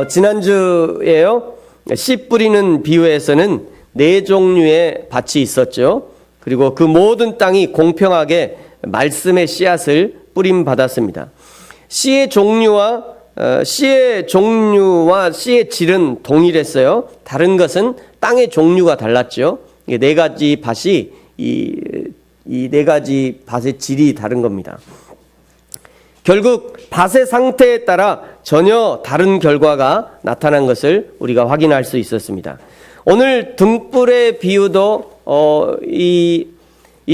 지난주에요. 씨 뿌리는 비유에서는 4종류의 밭이 있었죠. 그리고 그 모든 땅이 공평하게 말씀의 씨앗을 뿌림 받았습니다. 씨의 종류와 씨의 질은 동일했어요. 다른 것은 땅의 종류가 달랐죠. 이 4가지 밭이 이 4가지 밭의 질이 다른 겁니다. 결국 밭의 상태에 따라 전혀 다른 결과가 나타난 것을 우리가 확인할 수 있었습니다. 오늘 등불의 비유도 이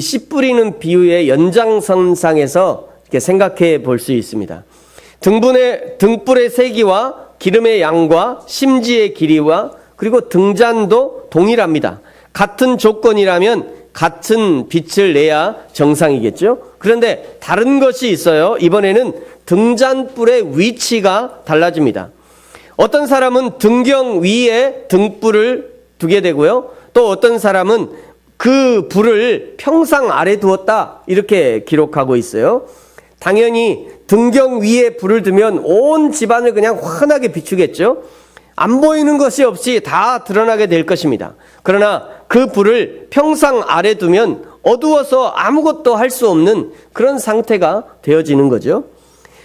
씨 뿌리는 비유의 연장선상에서 이렇게 생각해 볼 수 있습니다. 등불의 세기와 기름의 양과 심지의 길이와 그리고 등잔도 동일합니다. 같은 조건이라면 같은 빛을 내야 정상이겠죠. 그런데 다른 것이 있어요. 이번에는 등잔불의 위치가 달라집니다. 어떤 사람은 등경 위에 등불을 두게 되고요. 또 어떤 사람은 그 불을 평상 아래 두었다 이렇게 기록하고 있어요. 당연히 등경 위에 불을 두면 온 집안을 그냥 환하게 비추겠죠. 안 보이는 것이 없이 다 드러나게 될 것입니다. 그러나 그 불을 평상 아래 두면 어두워서 아무것도 할 수 없는 그런 상태가 되어지는 거죠.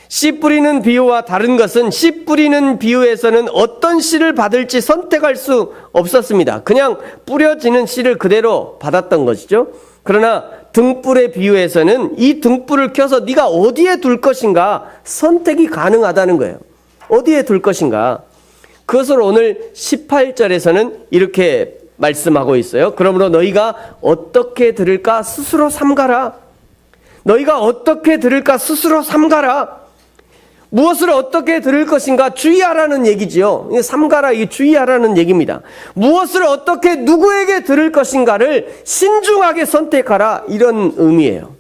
씨 뿌리는 비유와 다른 것은 씨 뿌리는 비유에서는 어떤 씨를 받을지 선택할 수 없었습니다. 그냥 뿌려지는 씨를 그대로 받았던 것이죠. 그러나 등불의 비유에서는 이 등불을 켜서 네가 어디에 둘 것인가 선택이 가능하다는 거예요. 어디에 둘 것인가. 그것을 오늘 18절에서는 이렇게 말씀하고 있어요. 그러므로 너희가 어떻게 들을까 스스로 삼가라. 너희가 어떻게 들을까 스스로 삼가라. 무엇을 어떻게 들을 것인가 주의하라는 얘기지요. 삼가라, 이게 주의하라는 얘기입니다. 무엇을 어떻게 누구에게 들을 것인가를 신중하게 선택하라, 이런 의미예요.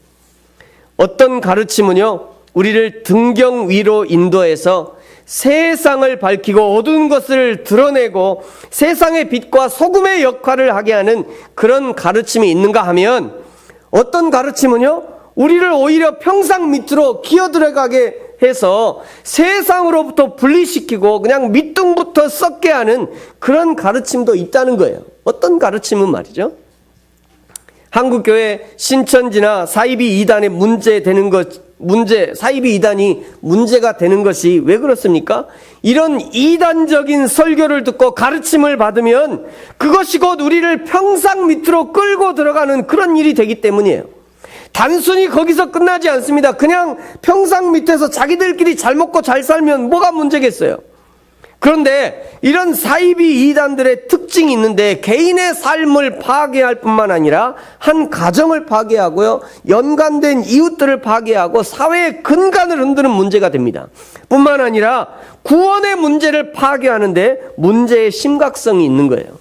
어떤 가르침은요, 우리를 등경 위로 인도해서 세상을 밝히고 어두운 것을 드러내고 세상의 빛과 소금의 역할을 하게 하는 그런 가르침이 있는가 하면, 어떤 가르침은요, 우리를 오히려 평상 밑으로 기어들어가게 해서 세상으로부터 분리시키고 그냥 밑둥부터 썩게 하는 그런 가르침도 있다는 거예요. 어떤 가르침은 말이죠, 한국교회 신천지나 사이비 이단의 사이비 이단이 문제가 되는 것이 왜 그렇습니까? 이런 이단적인 설교를 듣고 가르침을 받으면 그것이 곧 우리를 평상 밑으로 끌고 들어가는 그런 일이 되기 때문이에요. 단순히 거기서 끝나지 않습니다. 그냥 평상 밑에서 자기들끼리 잘 먹고 잘 살면 뭐가 문제겠어요. 그런데 이런 사이비 이단들의 특징이 있는데, 개인의 삶을 파괴할 뿐만 아니라 한 가정을 파괴하고요, 연관된 이웃들을 파괴하고 사회의 근간을 흔드는 문제가 됩니다. 뿐만 아니라 구원의 문제를 파괴하는데 문제의 심각성이 있는 거예요.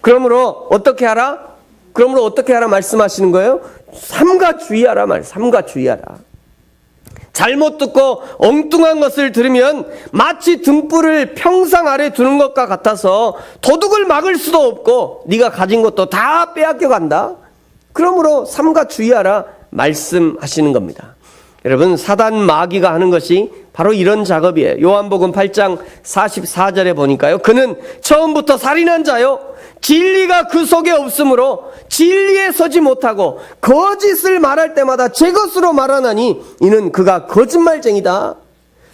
그러므로 어떻게 하라 말씀하시는 거예요? 삼가 주의하라 말. 삼가 주의하라. 잘못 듣고 엉뚱한 것을 들으면 마치 등불을 평상 아래 두는 것과 같아서 도둑을 막을 수도 없고 네가 가진 것도 다 빼앗겨 간다. 그러므로 삼가 주의하라 말씀하시는 겁니다. 여러분, 사단 마귀가 하는 것이 바로 이런 작업이에요. 요한복음 8장 44절에 보니까요, 그는 처음부터 살인한 자요, 진리가 그 속에 없으므로 진리에 서지 못하고 거짓을 말할 때마다 제 것으로 말하나니 이는 그가 거짓말쟁이다.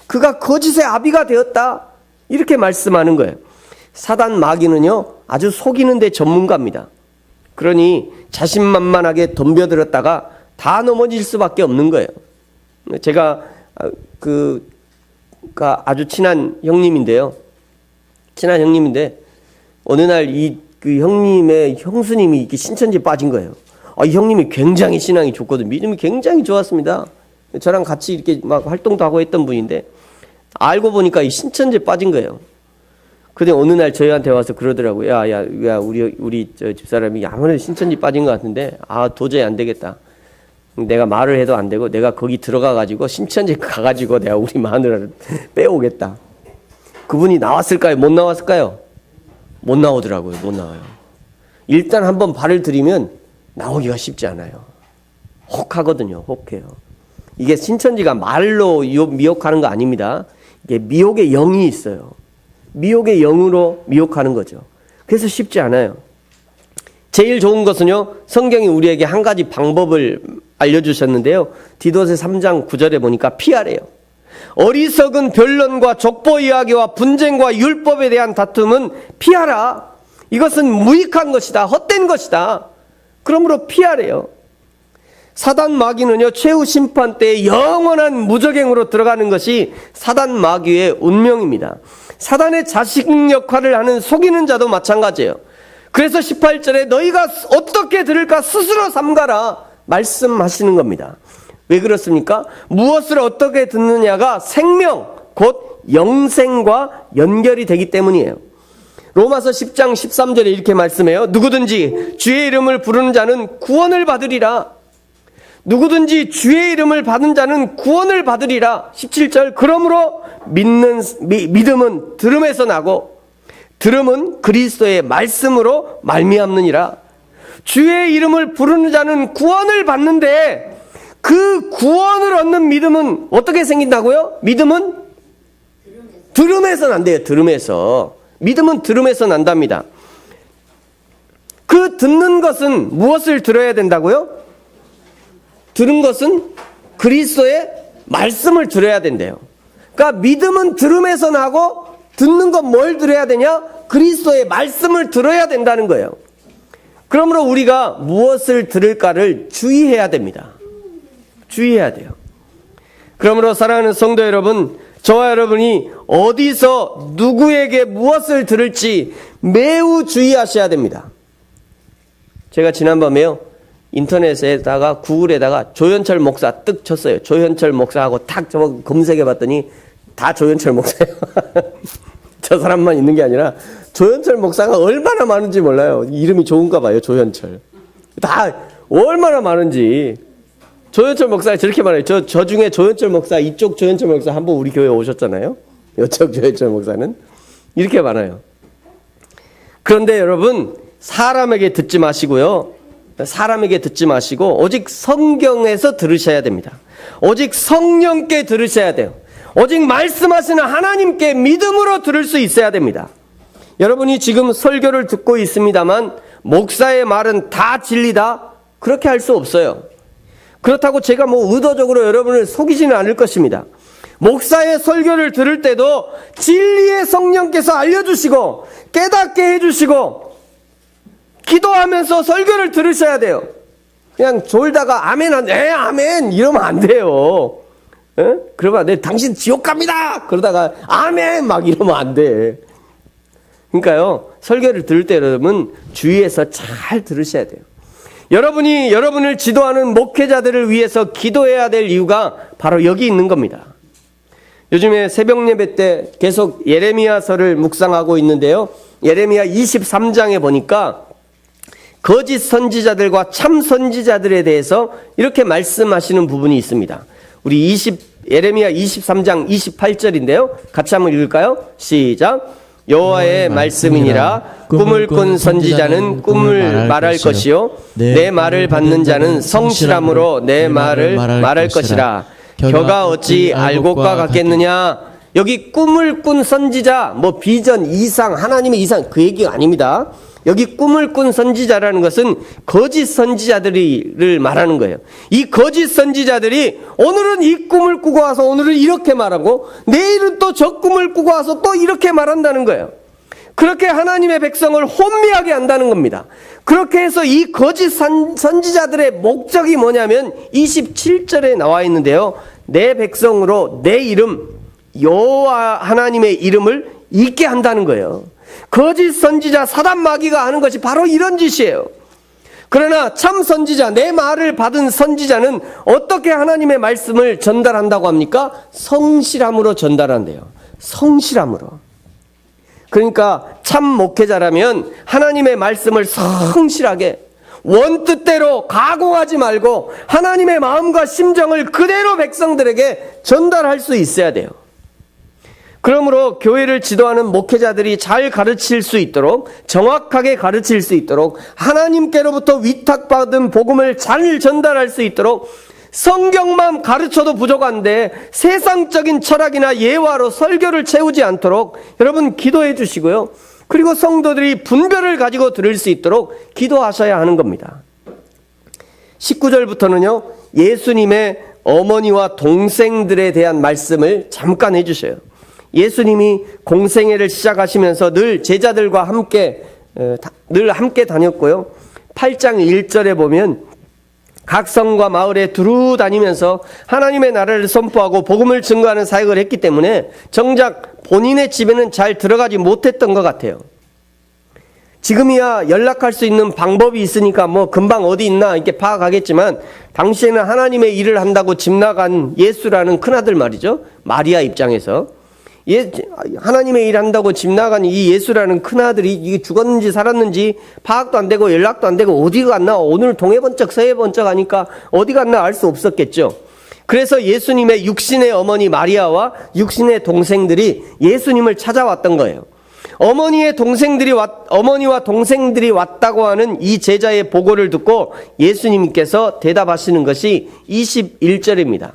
그가 거짓의 아비가 되었다. 이렇게 말씀하는 거예요. 사단 마귀는요, 아주 속이는 데 전문가입니다. 그러니 자신만만하게 덤벼들었다가 다 넘어질 수밖에 없는 거예요. 제가 아주 친한 형님인데 어느 날 그 형님의 형수님이 이렇게 신천지에 빠진 거예요. 이 형님이 굉장히 신앙이 좋거든요. 믿음이 굉장히 좋았습니다. 저랑 같이 이렇게 막 활동도 하고 했던 분인데, 알고 보니까 이 신천지에 빠진 거예요. 근데 어느 날 저희한테 와서 그러더라고요. 야, 우리 집사람이 아무래도 신천지 빠진 것 같은데, 도저히 안 되겠다. 내가 말을 해도 안 되고, 내가 거기 들어가가지고, 신천지에 가가지고 내가 우리 마누라를 빼오겠다. 그분이 나왔을까요? 못 나왔을까요? 못 나오더라고요. 못 나와요. 일단 한번 발을 들이면 나오기가 쉽지 않아요. 혹하거든요. 혹해요. 이게 신천지가 말로 미혹하는 거 아닙니다. 이게 미혹의 영이 있어요. 미혹의 영으로 미혹하는 거죠. 그래서 쉽지 않아요. 제일 좋은 것은요, 성경이 우리에게 한 가지 방법을 알려주셨는데요. 디도서 3장 9절에 보니까 피하래요. 어리석은 변론과 족보 이야기와 분쟁과 율법에 대한 다툼은 피하라. 이것은 무익한 것이다. 헛된 것이다. 그러므로 피하래요. 사단 마귀는요, 최후 심판 때에 영원한 무적행으로 들어가는 것이 사단 마귀의 운명입니다. 사단의 자식 역할을 하는 속이는 자도 마찬가지예요. 그래서 18절에 너희가 어떻게 들을까 스스로 삼가라 말씀하시는 겁니다. 왜 그렇습니까? 무엇을 어떻게 듣느냐가 생명, 곧 영생과 연결이 되기 때문이에요. 로마서 10장 13절에 이렇게 말씀해요. 누구든지 주의 이름을 부르는 자는 구원을 받으리라. 누구든지 주의 이름을 받은 자는 구원을 받으리라. 17절 그러므로 믿음은 들음에서 나고 들음은 그리스도의 말씀으로 말미암느니라. 주의 이름을 부르는 자는 구원을 받는데 그 구원을 얻는 믿음은 어떻게 생긴다고요? 믿음은 들음에서 난대요. 들음에서. 믿음은 들음에서 난답니다. 그 듣는 것은 무엇을 들어야 된다고요? 들은 것은 그리스도의 말씀을 들어야 된대요. 그러니까 믿음은 들음에서 나고 듣는 건 뭘 들어야 되냐? 그리스도의 말씀을 들어야 된다는 거예요. 그러므로 우리가 무엇을 들을까를 주의해야 됩니다. 주의해야 돼요. 그러므로 사랑하는 성도 여러분, 저와 여러분이 어디서 누구에게 무엇을 들을지 매우 주의하셔야 됩니다. 제가 지난밤에요, 인터넷에다가 구글에다가 조현철 목사 뜩 쳤어요. 조현철 목사하고 탁 검색해 봤더니 다 조현철 목사예요. 저 사람만 있는 게 아니라 조현철 목사가 얼마나 많은지 몰라요. 이름이 좋은가 봐요. 조현철. 다 얼마나 많은지. 조현철 목사가 저렇게 말해요. 저 중에 조현철 목사, 이쪽 조현철 목사 한 번 우리 교회에 오셨잖아요. 이쪽 조현철 목사는. 이렇게 많아요. 그런데 여러분, 사람에게 듣지 마시고요. 사람에게 듣지 마시고 오직 성경에서 들으셔야 됩니다. 오직 성령께 들으셔야 돼요. 오직 말씀하시는 하나님께 믿음으로 들을 수 있어야 됩니다. 여러분이 지금 설교를 듣고 있습니다만 목사의 말은 다 진리다? 그렇게 할 수 없어요. 그렇다고 제가 의도적으로 여러분을 속이지는 않을 것입니다. 목사의 설교를 들을 때도 진리의 성령께서 알려주시고 깨닫게 해주시고 기도하면서 설교를 들으셔야 돼요. 그냥 졸다가 아멘, 아멘 이러면 안 돼요. 에? 그러면 안 돼. 당신 지옥 갑니다. 그러다가 아멘 막 이러면 안 돼. 그러니까요, 설교를 들을 때 여러분 주의해서 잘 들으셔야 돼요. 여러분이 여러분을 지도하는 목회자들을 위해서 기도해야 될 이유가 바로 여기 있는 겁니다. 요즘에 새벽 예배 때 계속 예레미야서를 묵상하고 있는데요. 예레미야 23장에 보니까 거짓 선지자들과 참 선지자들에 대해서 이렇게 말씀하시는 부분이 있습니다. 우리 예레미야 23장 28절인데요. 같이 한번 읽을까요? 시작. 여호와의 말씀이니라. 꿈을 꾼 선지자는 꿈을 말할 것이요 내 말을 받는 자는 성실함으로 내 말을 말할 것이라. 겨가 어찌 알곡과 같겠느냐. 여기 꿈을 꾼 선지자, 비전, 이상, 하나님의 이상, 그 얘기가 아닙니다. 여기 꿈을 꾼 선지자라는 것은 거짓 선지자들을 말하는 거예요. 이 거짓 선지자들이 오늘은 이 꿈을 꾸고 와서 오늘은 이렇게 말하고 내일은 또 저 꿈을 꾸고 와서 또 이렇게 말한다는 거예요. 그렇게 하나님의 백성을 혼미하게 한다는 겁니다. 그렇게 해서 이 거짓 선지자들의 목적이 뭐냐면 27절에 나와 있는데요. 내 백성으로 내 이름, 여호와 하나님의 이름을 잊게 한다는 거예요. 거짓 선지자 사단 마귀가 하는 것이 바로 이런 짓이에요. 그러나 참 선지자, 내 말을 받은 선지자는 어떻게 하나님의 말씀을 전달한다고 합니까? 성실함으로 전달한대요. 성실함으로. 그러니까 참 목회자라면 하나님의 말씀을 성실하게 원뜻대로 가공하지 말고 하나님의 마음과 심정을 그대로 백성들에게 전달할 수 있어야 돼요. 그러므로 교회를 지도하는 목회자들이 잘 가르칠 수 있도록, 정확하게 가르칠 수 있도록, 하나님께로부터 위탁받은 복음을 잘 전달할 수 있도록 성경만 가르쳐도 부족한데 세상적인 철학이나 예화로 설교를 채우지 않도록 여러분 기도해 주시고요. 그리고 성도들이 분별을 가지고 들을 수 있도록 기도하셔야 하는 겁니다. 19절부터는요, 예수님의 어머니와 동생들에 대한 말씀을 잠깐 해주셔요. 예수님이 공생애를 시작하시면서 늘 제자들과 함께 다녔고요. 8장 1절에 보면 각 성과 마을에 두루 다니면서 하나님의 나라를 선포하고 복음을 증거하는 사역을 했기 때문에 정작 본인의 집에는 잘 들어가지 못했던 것 같아요. 지금이야 연락할 수 있는 방법이 있으니까 뭐 금방 어디 있나 이렇게 파악하겠지만 당시에는 하나님의 일을 한다고 집 나간 예수라는 큰아들 말이죠. 마리아 입장에서 하나님의 일 한다고 집 나간 이 예수라는 큰아들이 이게 죽었는지 살았는지 파악도 안 되고 연락도 안 되고 어디 갔나, 오늘 동해 번쩍 서해 번쩍 하니까 어디 갔나 알 수 없었겠죠. 그래서 예수님의 육신의 어머니 마리아와 육신의 동생들이 예수님을 찾아왔던 거예요. 어머니와 동생들이 왔다고 하는 이 제자의 보고를 듣고 예수님께서 대답하시는 것이 21절입니다.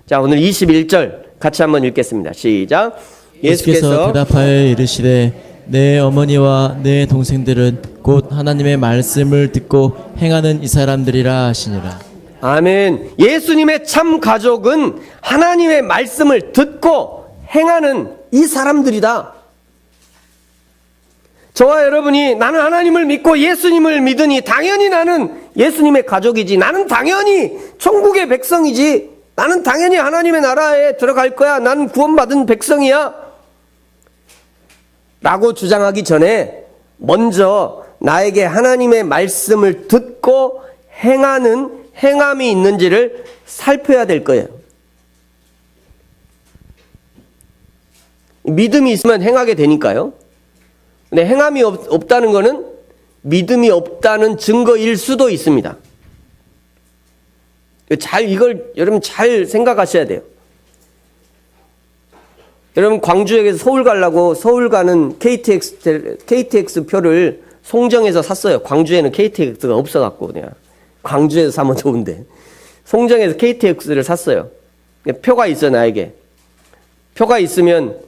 자, 오늘 21절 같이 한번 읽겠습니다. 시작. 예수께서 대답하여 이르시되 내 어머니와 내 동생들은 곧 하나님의 말씀을 듣고 행하는 이 사람들이라 하시니라. 아멘. 예수님의 참 가족은 하나님의 말씀을 듣고 행하는 이 사람들이다. 저와 여러분이 나는 하나님을 믿고 예수님을 믿으니 당연히 나는 예수님의 가족이지, 나는 당연히 천국의 백성이지, 나는 당연히 하나님의 나라에 들어갈 거야, 나는 구원받은 백성이야 라고 주장하기 전에 먼저 나에게 하나님의 말씀을 듣고 행하는 행함이 있는지를 살펴야 될 거예요. 믿음이 있으면 행하게 되니까요. 근데 행함이 없다는 것은 믿음이 없다는 증거일 수도 있습니다. 이걸 여러분 잘 생각하셔야 돼요. 여러분 광주역에서 서울 가려고 서울 가는 KTX 표를 송정에서 샀어요. 광주에는 KTX가 없어갖고 그냥 광주에서 사면 좋은데 송정에서 KTX를 샀어요. 표가 있어 나에게. 표가 있으면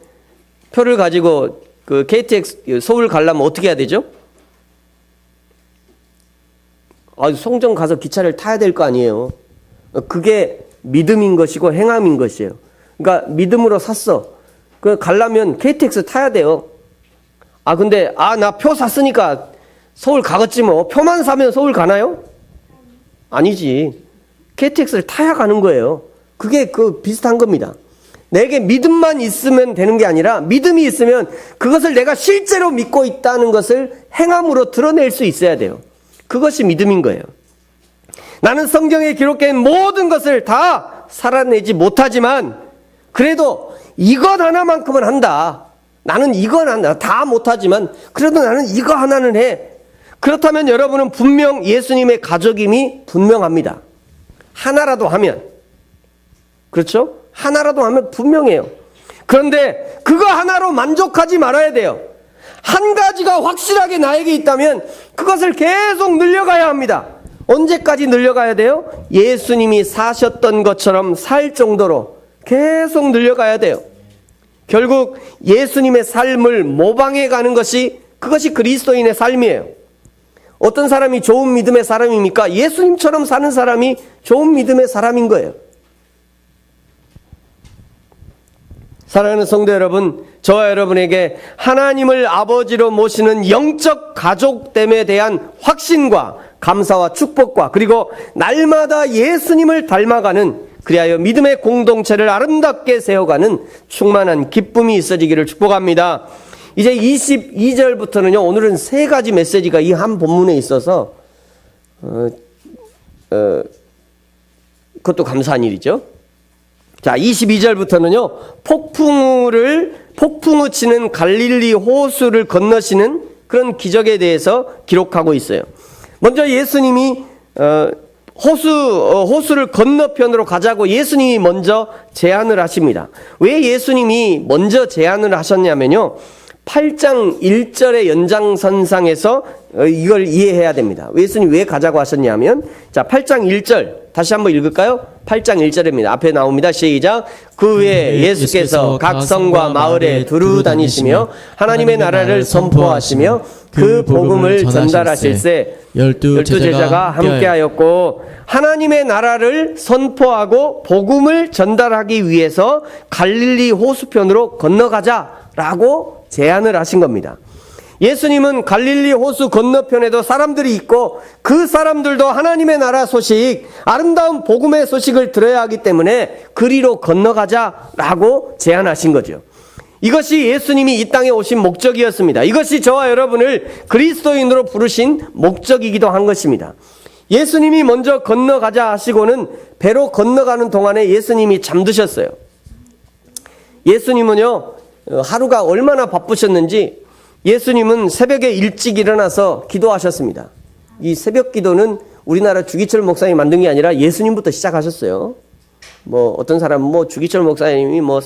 표를 가지고 그 KTX 서울 가려면 어떻게 해야 되죠? 송정 가서 기차를 타야 될 거 아니에요. 그게 믿음인 것이고 행함인 것이에요. 그러니까 믿음으로 샀어. 그 가려면 KTX 타야 돼요. 근데 나 표 샀으니까 서울 가겠지 뭐. 표만 사면 서울 가나요? 아니지. KTX를 타야 가는 거예요. 그게 비슷한 겁니다. 내게 믿음만 있으면 되는 게 아니라 믿음이 있으면 그것을 내가 실제로 믿고 있다는 것을 행함으로 드러낼 수 있어야 돼요. 그것이 믿음인 거예요. 나는 성경에 기록된 모든 것을 다 살아내지 못하지만 그래도 이것 하나만큼은 한다. 나는 이건 한다. 다 못하지만 그래도 나는 이거 하나는 해. 그렇다면 여러분은 분명 예수님의 가족임이 분명합니다. 하나라도 하면. 그렇죠? 하나라도 하면 분명해요. 그런데 그거 하나로 만족하지 말아야 돼요. 한 가지가 확실하게 나에게 있다면 그것을 계속 늘려가야 합니다. 언제까지 늘려가야 돼요? 예수님이 사셨던 것처럼 살 정도로 계속 늘려가야 돼요. 결국 예수님의 삶을 모방해 가는 그것이 그리스도인의 삶이에요. 어떤 사람이 좋은 믿음의 사람입니까? 예수님처럼 사는 사람이 좋은 믿음의 사람인 거예요. 사랑하는 성도 여러분, 저와 여러분에게 하나님을 아버지로 모시는 영적 가족됨에 대한 확신과 감사와 축복과 그리고 날마다 예수님을 닮아가는, 그리하여 믿음의 공동체를 아름답게 세워가는 충만한 기쁨이 있어지기를 축복합니다. 이제 22절부터는요, 오늘은 세 가지 메시지가 이 한 본문에 있어서 그것도 감사한 일이죠. 자, 22절부터는요, 폭풍우 치는 갈릴리 호수를 건너시는 그런 기적에 대해서 기록하고 있어요. 먼저 예수님이 호수를 건너편으로 가자고 예수님이 먼저 제안을 하십니다. 왜 예수님이 먼저 제안을 하셨냐면요, 8장 1절의 연장선상에서 이걸 이해해야 됩니다. 예수님이 왜 가자고 하셨냐면, 자, 8장 1절 다시 한번 읽을까요? 8장 1절입니다. 앞에 나옵니다. 시작. 그 후에 예수께서 각 성과 마을에 두루 다니시며 하나님의 나라를 선포하시며 그 복음을 전달하실세 열두 제자가 함께하였고, 하나님의 나라를 선포하고 복음을 전달하기 위해서 갈릴리 호수편으로 건너가자라고 제안을 하신 겁니다. 예수님은 갈릴리 호수 건너편에도 사람들이 있고 그 사람들도 하나님의 나라 소식, 아름다운 복음의 소식을 들어야 하기 때문에 그리로 건너가자라고 제안하신 거죠. 이것이 예수님이 이 땅에 오신 목적이었습니다. 이것이 저와 여러분을 그리스도인으로 부르신 목적이기도 한 것입니다. 예수님이 먼저 건너가자 하시고는 배로 건너가는 동안에 예수님이 잠드셨어요. 예수님은요, 하루가 얼마나 바쁘셨는지 예수님은 새벽에 일찍 일어나서 기도하셨습니다. 이 새벽 기도는 우리나라 주기철 목사님이 만든 게 아니라 예수님부터 시작하셨어요. 뭐 어떤 사람은 뭐 주기철 목사님이 뭐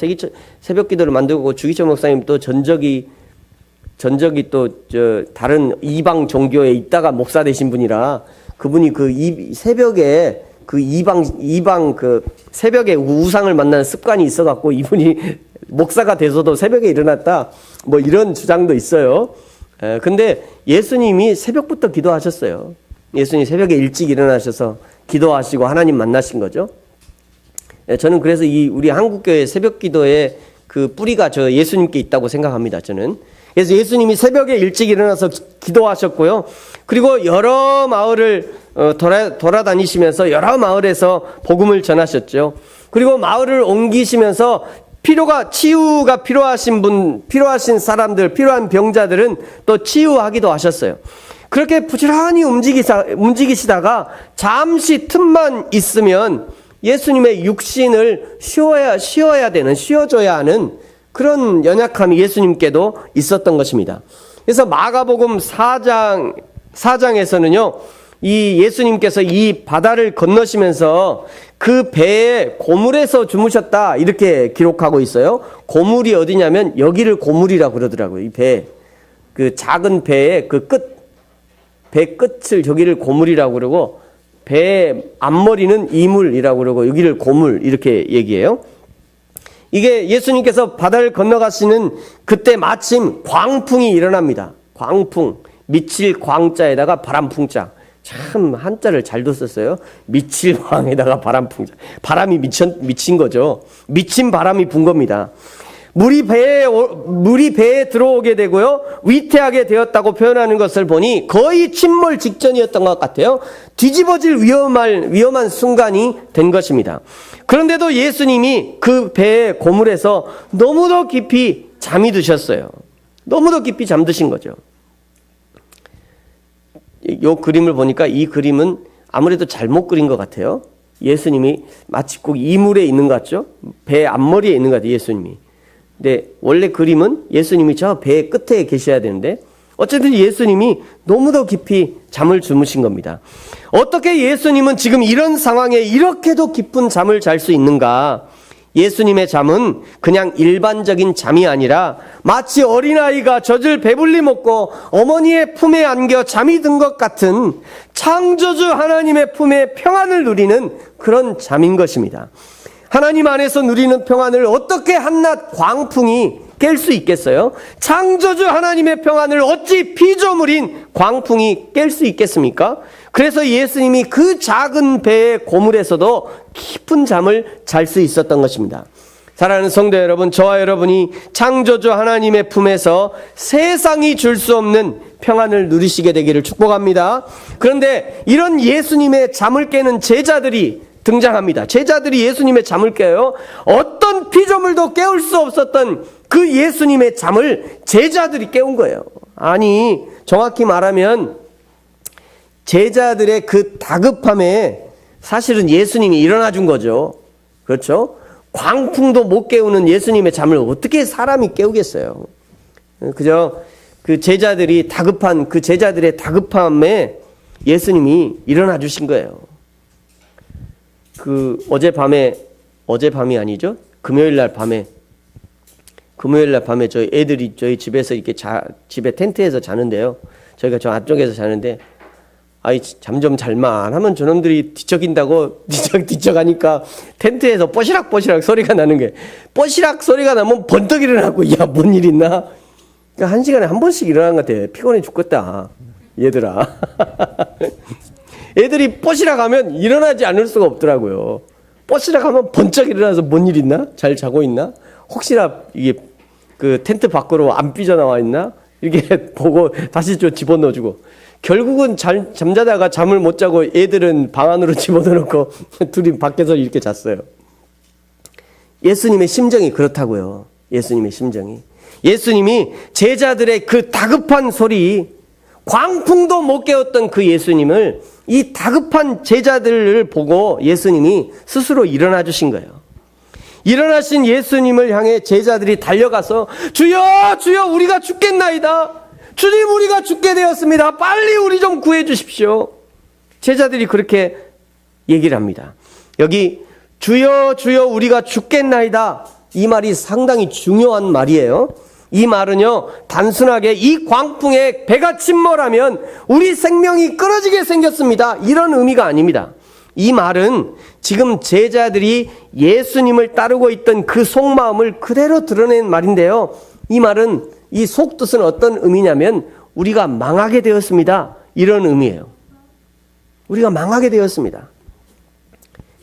새벽 기도를 만들고, 주기철 목사님 또 전적이 또 다른 이방 종교에 있다가 목사 되신 분이라, 그분이 새벽에 이방 새벽에 우상을 만나는 습관이 있어갖고 이분이 목사가 돼서도 새벽에 일어났다, 뭐 이런 주장도 있어요. 근데 예수님이 새벽부터 기도하셨어요. 예수님이 새벽에 일찍 일어나셔서 기도하시고 하나님 만나신 거죠. 저는 그래서 우리 한국교회 새벽 기도의 그 뿌리가 저 예수님께 있다고 생각합니다, 저는. 그래서 예수님이 새벽에 일찍 일어나서 기도하셨고요. 그리고 여러 마을을 돌아다니시면서 여러 마을에서 복음을 전하셨죠. 그리고 마을을 옮기시면서 치유가 필요하신 사람들, 필요한 병자들은 또 치유하기도 하셨어요. 그렇게 부지런히 움직이시다가 잠시 틈만 있으면 예수님의 육신을 쉬어줘야 하는 그런 연약함이 예수님께도 있었던 것입니다. 그래서 마가복음 4장에서는요, 이 예수님께서 이 바다를 건너시면서 그 배에 고물에서 주무셨다, 이렇게 기록하고 있어요. 고물이 어디냐면 여기를 고물이라고 그러더라고요. 이 그 작은 배의 배 끝을 저기를 고물이라고 그러고, 배 앞머리는 이물이라고 그러고 여기를 고물, 이렇게 얘기해요. 이게 예수님께서 바다를 건너가시는 그때 마침 광풍이 일어납니다. 광풍, 미칠 광자에다가 바람풍자. 참 한자를 잘 뒀었어요. 미칠 광에다가 바람풍자. 바람이 미친 거죠. 미친 바람이 분 겁니다. 물이 배에 들어오게 되고요, 위태하게 되었다고 표현하는 것을 보니 거의 침몰 직전이었던 것 같아요. 뒤집어질 위험한 순간이 된 것입니다. 그런데도 예수님이 그 배의 고물에서 너무도 깊이 잠이 드셨어요. 너무도 깊이 잠드신 거죠. 이 그림을 보니까 이 그림은 아무래도 잘못 그린 것 같아요. 예수님이 마치 꼭 이물에 있는 것 같죠? 배 앞머리에 있는 것 같아요, 예수님이. 근데 원래 그림은 예수님이 저 배 끝에 계셔야 되는데, 어쨌든 예수님이 너무도 깊이 잠을 주무신 겁니다. 어떻게 예수님은 지금 이런 상황에 이렇게도 깊은 잠을 잘 수 있는가? 예수님의 잠은 그냥 일반적인 잠이 아니라 마치 어린아이가 젖을 배불리 먹고 어머니의 품에 안겨 잠이 든 것 같은 창조주 하나님의 품에 평안을 누리는 그런 잠인 것입니다. 하나님 안에서 누리는 평안을 어떻게 한낮 광풍이 깰 수 있겠어요? 창조주 하나님의 평안을 어찌 피조물인 광풍이 깰 수 있겠습니까? 그래서 예수님이 그 작은 배의 고물에서도 깊은 잠을 잘 수 있었던 것입니다. 사랑하는 성도 여러분, 저와 여러분이 창조주 하나님의 품에서 세상이 줄 수 없는 평안을 누리시게 되기를 축복합니다. 그런데 이런 예수님의 잠을 깨는 제자들이 등장합니다. 제자들이 예수님의 잠을 깨요. 어떤 피조물도 깨울 수 없었던 그 예수님의 잠을 제자들이 깨운 거예요. 아니, 정확히 말하면 제자들의 그 다급함에 사실은 예수님이 일어나 준 거죠. 그렇죠? 광풍도 못 깨우는 예수님의 잠을 어떻게 사람이 깨우겠어요? 그저 그 제자들이 다급한 그 제자들의 다급함에 예수님이 일어나 주신 거예요. 어젯밤이 아니죠? 금요일 날 밤에 저희 애들이 저희 집에서 이렇게 집에 텐트에서 자는데요. 저희가 저 안쪽에서 자는데 아이 잠 좀 잘만 하면 저놈들이 뒤척인다고 뒤척하니까 텐트에서 뽀시락뽀시락 소리가 나는 게, 뽀시락 소리가 나면 번떡 일어나고, 야, 뭔 일 있나? 그러니까 한 시간에 한 번씩 일어나는 것 같아. 피곤해 죽겠다 얘들아. 애들이 뽀시락 하면 일어나지 않을 수가 없더라고요. 뽀시락 하면 번쩍 일어나서 뭔 일 있나? 잘 자고 있나? 혹시나 이게 그 텐트 밖으로 안 삐져나와 있나? 이렇게 보고 다시 좀 집어넣어주고, 결국은 잠자다가 잠을 못 자고 애들은 방 안으로 집어넣고 둘이 밖에서 이렇게 잤어요. 예수님의 심정이 그렇다고요. 예수님의 심정이. 예수님이 제자들의 그 다급한 소리, 광풍도 못 깨웠던 그 예수님을, 이 다급한 제자들을 보고 예수님이 스스로 일어나 주신 거예요. 일어나신 예수님을 향해 제자들이 달려가서 주여 주여 우리가 죽겠나이다. 주님 우리가 죽게 되었습니다. 빨리 우리 좀 구해 주십시오. 제자들이 그렇게 얘기를 합니다. 여기 주여 주여 우리가 죽겠나이다, 이 말이 상당히 중요한 말이에요. 이 말은요, 단순하게 이 광풍에 배가 침몰하면 우리 생명이 끊어지게 생겼습니다, 이런 의미가 아닙니다. 이 말은 지금 제자들이 예수님을 따르고 있던 그 속마음을 그대로 드러낸 말인데요. 이 말은, 이 속뜻은 어떤 의미냐면 우리가 망하게 되었습니다, 이런 의미예요. 우리가 망하게 되었습니다.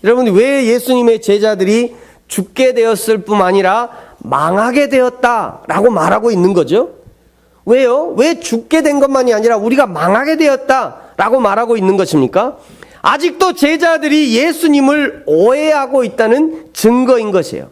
여러분, 왜 예수님의 제자들이 죽게 되었을 뿐만 아니라 망하게 되었다라고 말하고 있는 거죠? 왜요? 왜 죽게 된 것만이 아니라 우리가 망하게 되었다라고 말하고 있는 것입니까? 아직도 제자들이 예수님을 오해하고 있다는 증거인 것이에요.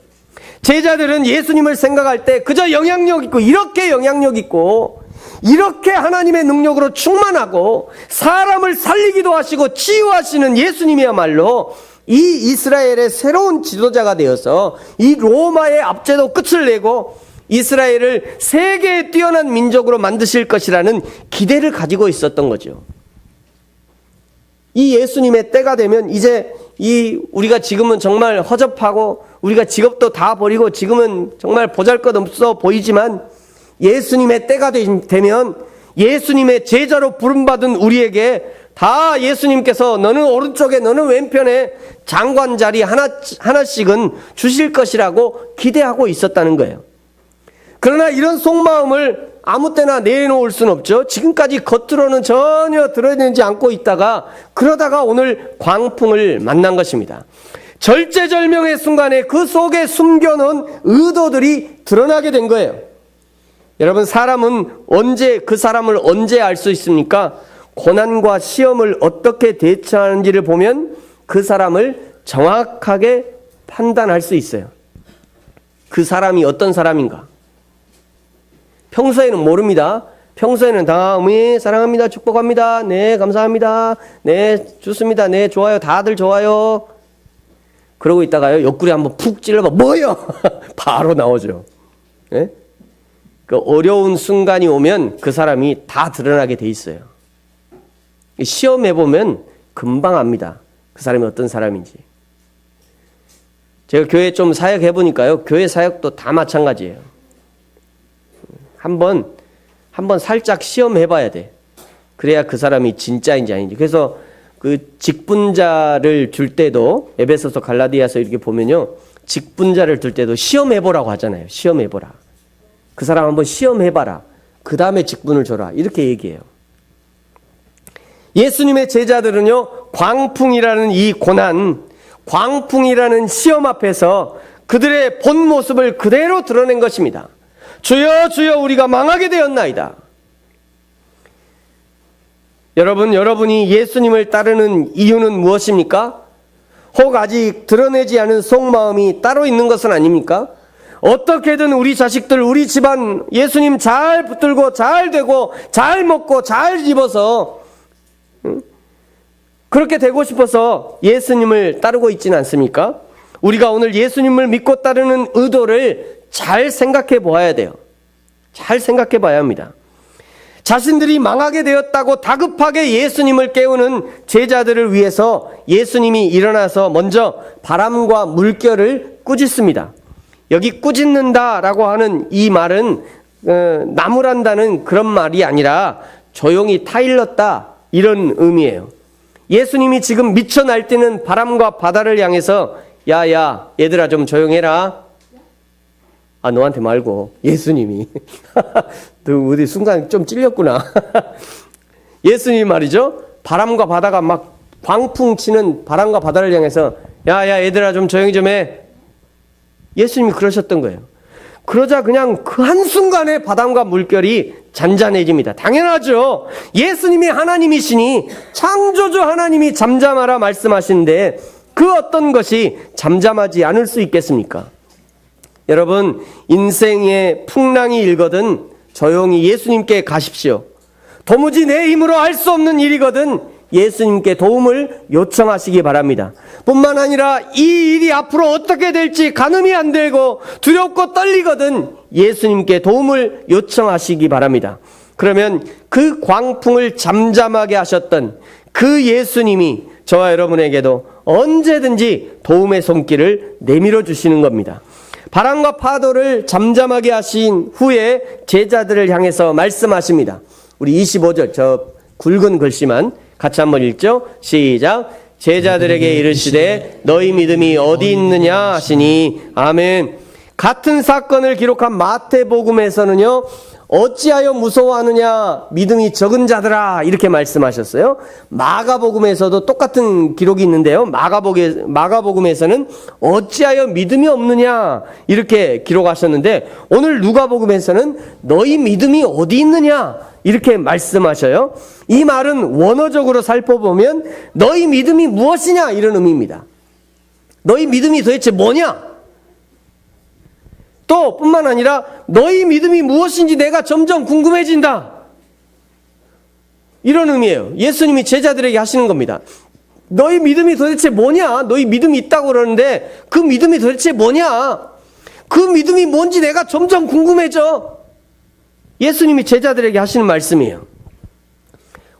제자들은 예수님을 생각할 때 그저 영향력 있고, 이렇게 영향력 있고, 이렇게 하나님의 능력으로 충만하고 사람을 살리기도 하시고 치유하시는 예수님이야말로 이 이스라엘의 새로운 지도자가 되어서 이 로마의 압제도 끝을 내고 이스라엘을 세계에 뛰어난 민족으로 만드실 것이라는 기대를 가지고 있었던 거죠. 이 예수님의 때가 되면 이제 우리가 지금은 정말 허접하고 우리가 직업도 다 버리고 지금은 정말 보잘것없어 보이지만, 예수님의 때가 되면 예수님의 제자로 부름받은 우리에게 다 예수님께서 너는 오른쪽에 너는 왼편에 장관 자리 하나씩은 주실 것이라고 기대하고 있었다는 거예요. 그러나 이런 속마음을 아무 때나 내놓을 수는 없죠. 지금까지 겉으로는 전혀 드러내지 않고 있다가, 그러다가 오늘 광풍을 만난 것입니다. 절제절명의 순간에 그 속에 숨겨놓은 의도들이 드러나게 된 거예요. 여러분, 그 사람을 언제 알 수 있습니까? 고난과 시험을 어떻게 대처하는지를 보면 그 사람을 정확하게 판단할 수 있어요. 그 사람이 어떤 사람인가? 평소에는 모릅니다. 평소에는 네, 사랑합니다, 축복합니다, 네, 감사합니다, 네, 좋습니다, 네, 좋아요, 다들 좋아요. 그러고 있다가요, 옆구리 한번 푹 찔러봐, 뭐요? 바로 나오죠. 네? 그 어려운 순간이 오면 그 사람이 다 드러나게 돼 있어요. 시험해보면 금방 압니다, 그 사람이 어떤 사람인지. 제가 교회 좀 사역해보니까요, 교회 사역도 다 마찬가지예요. 한번 살짝 시험해봐야 돼. 그래야 그 사람이 진짜인지 아닌지. 그래서 그 직분자를 줄 때도, 에베소서 갈라디아서 이렇게 보면요, 직분자를 줄 때도 시험해보라고 하잖아요. 시험해보라. 그 사람 한번 시험해봐라. 그 다음에 직분을 줘라. 이렇게 얘기해요. 예수님의 제자들은요, 광풍이라는 이 고난, 광풍이라는 시험 앞에서 그들의 본 모습을 그대로 드러낸 것입니다. 주여 주여 우리가 망하게 되었나이다. 여러분이 예수님을 따르는 이유는 무엇입니까? 혹 아직 드러내지 않은 속마음이 따로 있는 것은 아닙니까? 어떻게든 우리 자식들, 우리 집안 예수님 잘 붙들고 잘 되고 잘 먹고 잘 입어서 그렇게 되고 싶어서 예수님을 따르고 있지는 않습니까? 우리가 오늘 예수님을 믿고 따르는 의도를 잘 생각해 보아야 돼요. 잘 생각해 봐야 합니다. 자신들이 망하게 되었다고 다급하게 예수님을 깨우는 제자들을 위해서 예수님이 일어나서 먼저 바람과 물결을 꾸짖습니다. 여기 꾸짖는다라고 하는 이 말은 나무란다는 그런 말이 아니라 조용히 타일렀다, 이런 의미예요. 예수님이 지금 미쳐 날뛰는 바람과 바다를 향해서 야야 얘들아 좀 조용해라. 아 너한테 말고 예수님이 너 어디 순간 좀 찔렸구나. 예수님 말이죠. 바람과 바다가 막 광풍 치는 바람과 바다를 향해서 야야 얘들아 좀 조용히 좀 해. 예수님이 그러셨던 거예요. 그러자 그냥 그 한순간에 바람과 물결이 잔잔해집니다. 당연하죠. 예수님이 하나님이시니 창조주 하나님이 잠잠하라 말씀하시는데 그 어떤 것이 잠잠하지 않을 수 있겠습니까? 여러분 인생의 풍랑이 일거든 조용히 예수님께 가십시오. 도무지 내 힘으로 할 수 없는 일이거든 예수님께 도움을 요청하시기 바랍니다. 뿐만 아니라 이 일이 앞으로 어떻게 될지 가늠이 안 되고 두렵고 떨리거든 예수님께 도움을 요청하시기 바랍니다. 그러면 그 광풍을 잠잠하게 하셨던 그 예수님이 저와 여러분에게도 언제든지 도움의 손길을 내밀어 주시는 겁니다. 바람과 파도를 잠잠하게 하신 후에 제자들을 향해서 말씀하십니다. 우리 25절 저 굵은 글씨만 같이 한번 읽죠. 시작. 제자들에게 이르시되 너희 믿음이 어디 있느냐 하시니 아멘. 같은 사건을 기록한 마태복음에서는요. 어찌하여 무서워하느냐 믿음이 적은 자들아 이렇게 말씀하셨어요. 마가복음에서도 똑같은 기록이 있는데요. 마가복음에서는 어찌하여 믿음이 없느냐 이렇게 기록하셨는데 오늘 누가복음에서는 너희 믿음이 어디 있느냐 이렇게 말씀하셔요. 이 말은 원어적으로 살펴보면 너희 믿음이 무엇이냐 이런 의미입니다. 너희 믿음이 도대체 뭐냐? 또 뿐만 아니라 너희 믿음이 무엇인지 내가 점점 궁금해진다. 이런 의미예요. 예수님이 제자들에게 하시는 겁니다. 너희 믿음이 도대체 뭐냐? 너희 믿음이 있다고 그러는데 그 믿음이 도대체 뭐냐? 그 믿음이 뭔지 내가 점점 궁금해져. 예수님이 제자들에게 하시는 말씀이에요.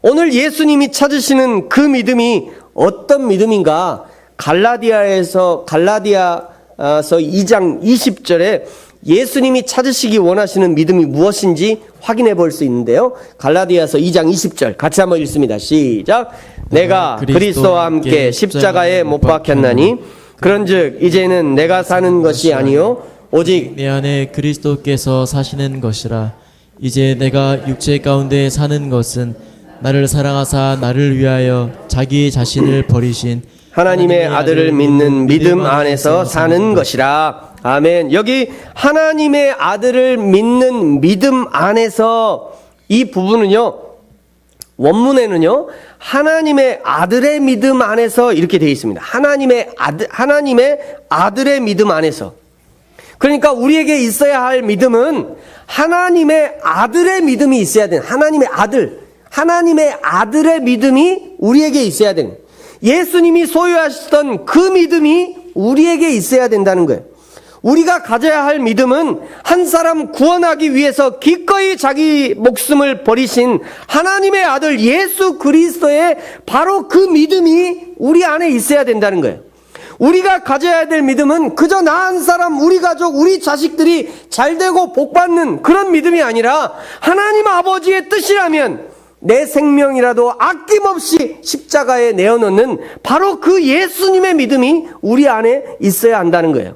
오늘 예수님이 찾으시는 그 믿음이 어떤 믿음인가? 갈라디아서 2장 20절에 예수님이 찾으시기 원하시는 믿음이 무엇인지 확인해 볼 수 있는데요. 갈라디아서 2장 20절 같이 한번 읽습니다. 시작. 내가 그리스도와 함께 십자가에 못 박혔나니 그런즉 이제는 내가 사는 것이 아니요 오직 내 안에 그리스도께서 사시는 것이라. 이제 내가 육체 가운데 사는 것은 나를 사랑하사 나를 위하여 자기 자신을 버리신 하나님의 아들을 믿는 믿음 안에서 사는 것이라. 아멘. 여기 하나님의 아들을 믿는 믿음 안에서 이 부분은요. 원문에는요. 하나님의 아들의 믿음 안에서 이렇게 되어 있습니다. 하나님의 아들의 믿음 안에서. 그러니까 우리에게 있어야 할 믿음은 하나님의 아들의 믿음이 있어야 되는 하나님의 아들의 믿음이 우리에게 있어야 되는 예수님이 소유하시던 그 믿음이 우리에게 있어야 된다는 거예요. 우리가 가져야 할 믿음은 한 사람 구원하기 위해서 기꺼이 자기 목숨을 버리신 하나님의 아들 예수 그리스도의 바로 그 믿음이 우리 안에 있어야 된다는 거예요. 우리가 가져야 될 믿음은 그저 나 한 사람, 우리 가족, 우리 자식들이 잘되고 복받는 그런 믿음이 아니라 하나님 아버지의 뜻이라면 내 생명이라도 아낌없이 십자가에 내어놓는 바로 그 예수님의 믿음이 우리 안에 있어야 한다는 거예요.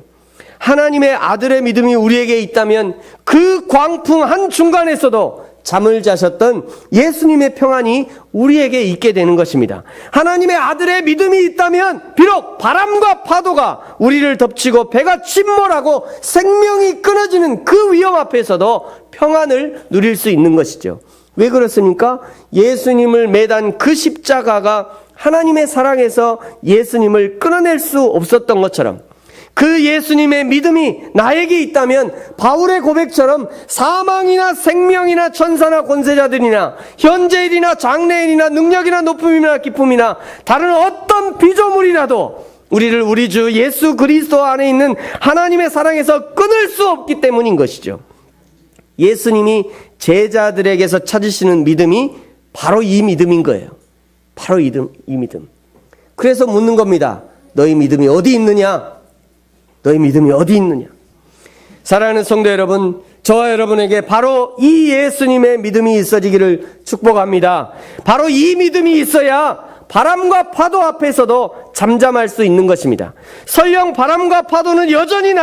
하나님의 아들의 믿음이 우리에게 있다면 그 광풍 한중간에서도 잠을 자셨던 예수님의 평안이 우리에게 있게 되는 것입니다. 하나님의 아들의 믿음이 있다면 비록 바람과 파도가 우리를 덮치고 배가 침몰하고 생명이 끊어지는 그 위험 앞에서도 평안을 누릴 수 있는 것이죠. 왜 그렇습니까? 예수님을 매단 그 십자가가 하나님의 사랑에서 예수님을 끊어낼 수 없었던 것처럼 그 예수님의 믿음이 나에게 있다면 바울의 고백처럼 사망이나 생명이나 천사나 권세자들이나 현재일이나 장래일이나 능력이나 높음이나 기쁨이나 다른 어떤 피조물이라도 우리를 우리 주 예수 그리스도 안에 있는 하나님의 사랑에서 끊을 수 없기 때문인 것이죠. 예수님이 제자들에게서 찾으시는 믿음이 바로 이 믿음인 거예요. 바로 이 믿음. 그래서 묻는 겁니다. 너희 믿음이 어디 있느냐? 너희 믿음이 어디 있느냐? 사랑하는 성도 여러분, 저와 여러분에게 바로 이 예수님의 믿음이 있어지기를 축복합니다. 바로 이 믿음이 있어야 바람과 파도 앞에서도 잠잠할 수 있는 것입니다. 설령 바람과 파도는 여전히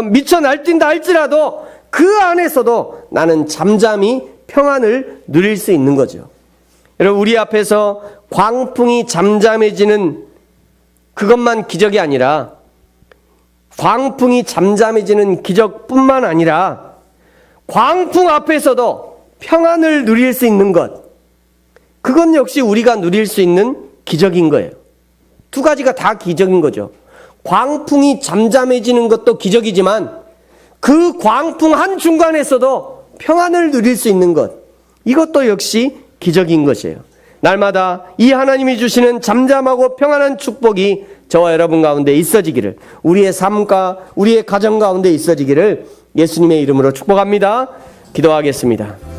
미쳐 날뛴다 할지라도 그 안에서도 나는 잠잠히 평안을 누릴 수 있는 거죠. 여러분, 우리 앞에서 광풍이 잠잠해지는 그것만 기적이 아니라, 광풍이 잠잠해지는 기적뿐만 아니라 광풍 앞에서도 평안을 누릴 수 있는 것, 그건 역시 우리가 누릴 수 있는 기적인 거예요. 두 가지가 다 기적인 거죠. 광풍이 잠잠해지는 것도 기적이지만 그 광풍 한중간에서도 평안을 누릴 수 있는 것, 이것도 역시 기적인 것이에요. 날마다 이 하나님이 주시는 잠잠하고 평안한 축복이 저와 여러분 가운데 있어지기를, 우리의 삶과 우리의 가정 가운데 있어지기를 예수님의 이름으로 축복합니다. 기도하겠습니다.